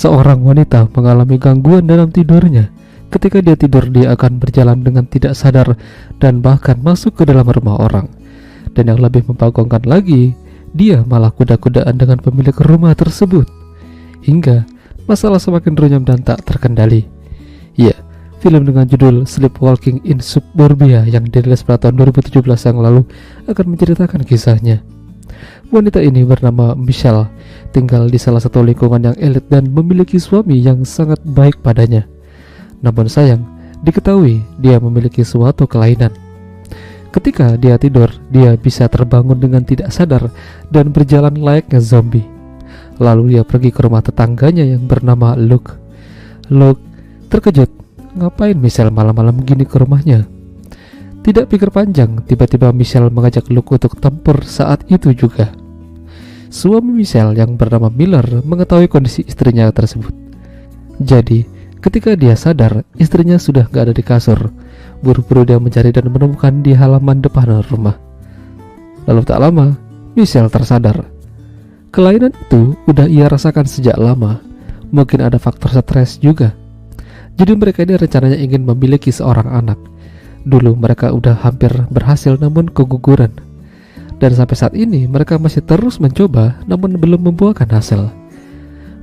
Seorang wanita mengalami gangguan dalam tidurnya. Ketika dia tidur, dia akan berjalan dengan tidak sadar dan bahkan masuk ke dalam rumah orang. Dan yang lebih membagongkan lagi, dia malah kuda-kudaan dengan pemilik rumah tersebut. Hingga masalah semakin runyam dan tak terkendali. Ya, film dengan judul Sleepwalking in Suburbia yang dirilis pada tahun 2017 yang lalu akan menceritakan kisahnya. Wanita ini bernama Michelle, tinggal di salah satu lingkungan yang elit dan memiliki suami yang sangat baik padanya. Namun sayang, diketahui dia memiliki suatu kelainan. Ketika dia tidur, dia bisa terbangun dengan tidak sadar dan berjalan layaknya zombie. Lalu dia pergi ke rumah tetangganya yang bernama Luke. Luke terkejut, ngapain Michelle malam-malam gini ke rumahnya? Tidak pikir panjang, tiba-tiba Michelle mengajak Luke untuk tempur saat itu juga. Suami Michelle yang bernama Miller mengetahui kondisi istrinya tersebut. Jadi, ketika dia sadar, istrinya sudah gak ada di kasur. Buru-buru dia mencari dan menemukan di halaman depan rumah. Lalu tak lama, Michelle tersadar. Kelainan itu udah ia rasakan sejak lama. Mungkin ada faktor stres juga. Jadi mereka ini rencananya ingin memiliki seorang anak. Dulu mereka udah hampir berhasil namun keguguran. Dan sampai saat ini mereka masih terus mencoba namun belum membuahkan hasil.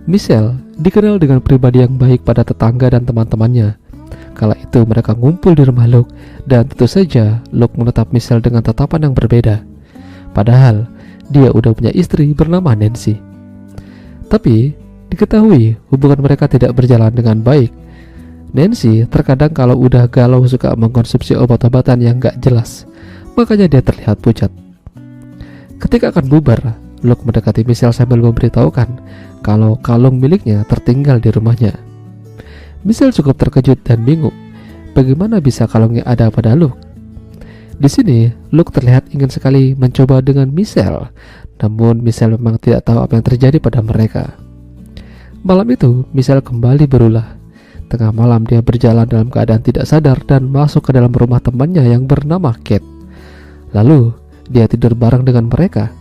Michelle dikenal dengan pribadi yang baik pada tetangga dan teman-temannya. Kala itu mereka ngumpul di rumah Luke, dan tentu saja Luke menatap Michelle dengan tatapan yang berbeda. Padahal dia udah punya istri bernama Nancy. Tapi diketahui hubungan mereka tidak berjalan dengan baik. Nancy terkadang kalau udah galau suka mengkonsumsi obat-obatan yang gak jelas, makanya dia terlihat pucat. Ketika akan bubar, Luke mendekati Michelle sambil memberitahukan kalau kalung miliknya tertinggal di rumahnya. Michelle cukup terkejut dan bingung, bagaimana bisa kalungnya ada pada Luke. Di sini, Luke terlihat ingin sekali mencoba dengan Michelle, namun Michelle memang tidak tahu apa yang terjadi pada mereka. Malam itu, Michelle kembali berulah. Tengah malam dia berjalan dalam keadaan tidak sadar dan masuk ke dalam rumah temannya yang bernama Kate. Lalu, dia tidur bareng dengan mereka.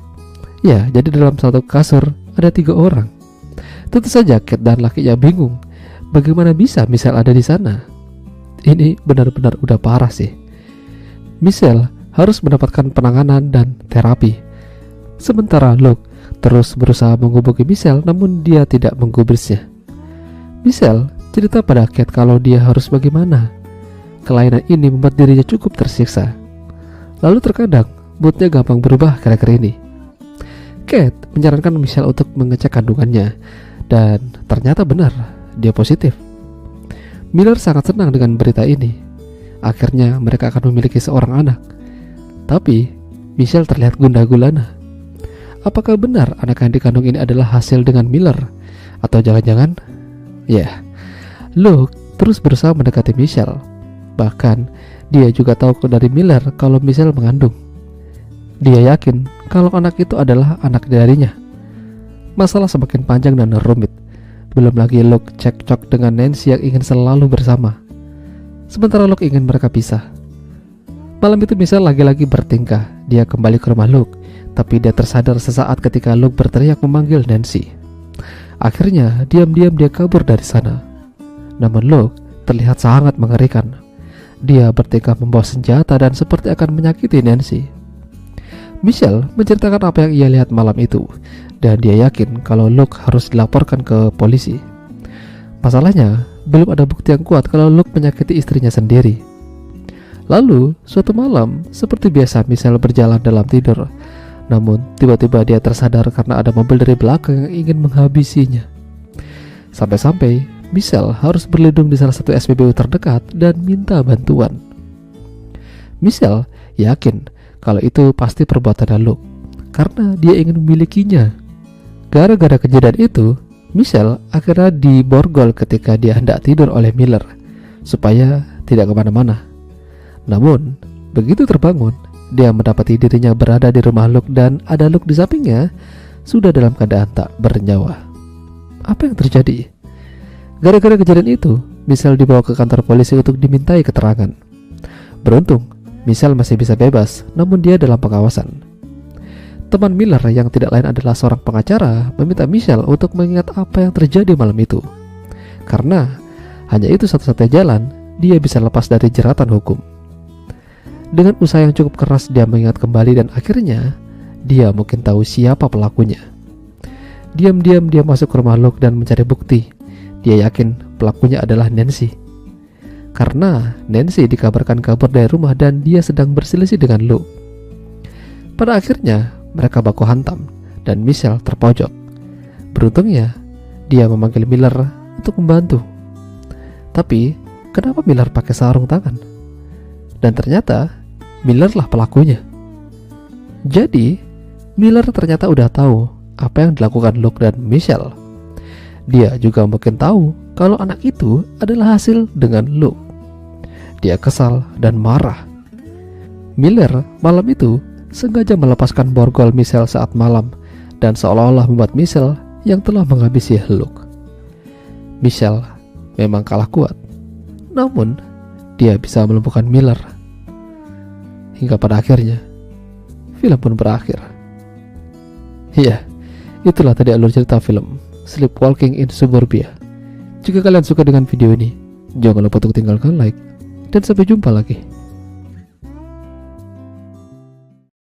Ya, jadi dalam satu kasur ada 3 orang. Tentu saja Kate dan lakinya bingung, bagaimana bisa Michelle ada di sana? Ini benar-benar udah parah sih. Michelle harus mendapatkan penanganan dan terapi. Sementara Luke terus berusaha menghubungi Michelle namun dia tidak menggubrisnya. Michelle cerita pada Kate kalau dia harus bagaimana. Kelainan ini membuat dirinya cukup tersiksa. Lalu terkadang moodnya gampang berubah kira-kira ini. Kate menyarankan Michelle untuk mengecek kandungannya, dan ternyata benar, dia positif. Miller sangat senang dengan berita ini. Akhirnya mereka akan memiliki seorang anak. Tapi Michelle terlihat gundah gulana. Apakah benar anak yang dikandung ini adalah hasil dengan Miller? Atau jangan-jangan Luke terus berusaha mendekati Michelle. Bahkan dia juga tahu dari Miller kalau Michelle mengandung. Dia yakin kalau anak itu adalah anak darinya. Masalah semakin panjang dan rumit. Belum lagi Luke cekcok dengan Nancy yang ingin selalu bersama. Sementara Luke ingin mereka pisah. Malam itu Michelle lagi-lagi bertingkah. Dia kembali ke rumah Luke, tapi dia tersadar sesaat ketika Luke berteriak memanggil Nancy. Akhirnya diam-diam dia kabur dari sana. Namun Luke terlihat sangat mengerikan. Dia bertingkah membawa senjata dan seperti akan menyakiti Nancy. Michelle menceritakan apa yang ia lihat malam itu, dan dia yakin kalau Luke harus dilaporkan ke polisi. Masalahnya, belum ada bukti yang kuat kalau Luke menyakiti istrinya sendiri. Lalu, suatu malam, seperti biasa Michelle berjalan dalam tidur. Namun, tiba-tiba dia tersadar karena ada mobil dari belakang yang ingin menghabisinya. Sampai-sampai, Michelle harus berlindung di salah satu SPBU terdekat dan minta bantuan. Michelle yakin kalau itu pasti perbuatan Luke, karena dia ingin memilikinya. Gara-gara kejadian itu, Michelle akhirnya diborgol ketika dia hendak tidur oleh Miller, supaya tidak kemana-mana. Namun, begitu terbangun, dia mendapati dirinya berada di rumah Luke dan ada Luke di sampingnya, sudah dalam keadaan tak bernyawa. Apa yang terjadi? Gara-gara kejadian itu, Michelle dibawa ke kantor polisi untuk dimintai keterangan. Beruntung, Michelle masih bisa bebas, namun dia dalam pengawasan. Teman Miller yang tidak lain adalah seorang pengacara meminta Michelle untuk mengingat apa yang terjadi malam itu, karena hanya itu satu-satunya jalan dia bisa lepas dari jeratan hukum. Dengan usaha yang cukup keras dia mengingat kembali dan akhirnya dia mungkin tahu siapa pelakunya. Diam-diam dia masuk ke rumah Luke dan mencari bukti. Dia yakin pelakunya adalah Nancy, karena Nancy dikabarkan kabur dari rumah dan dia sedang berselisih dengan Luke. Pada akhirnya mereka baku hantam dan Michelle terpojok. Beruntungnya dia memanggil Miller untuk membantu. Tapi kenapa Miller pakai sarung tangan? Dan ternyata Miller lah pelakunya. Jadi Miller ternyata udah tahu apa yang dilakukan Luke dan Michelle. Dia juga mungkin tahu kalau anak itu adalah hasil dengan Luke. Dia kesal dan marah. Miller malam itu sengaja melepaskan borgol Michelle saat malam dan seolah-olah membuat Michelle yang telah menghabisi Luke. Michelle memang kalah kuat, namun dia bisa melumpuhkan Miller. Hingga pada akhirnya film pun berakhir. Iya, itulah tadi alur cerita film Sleepwalking in Suburbia. Jika kalian suka dengan video ini, jangan lupa untuk tinggalkan like dan sampai jumpa lagi.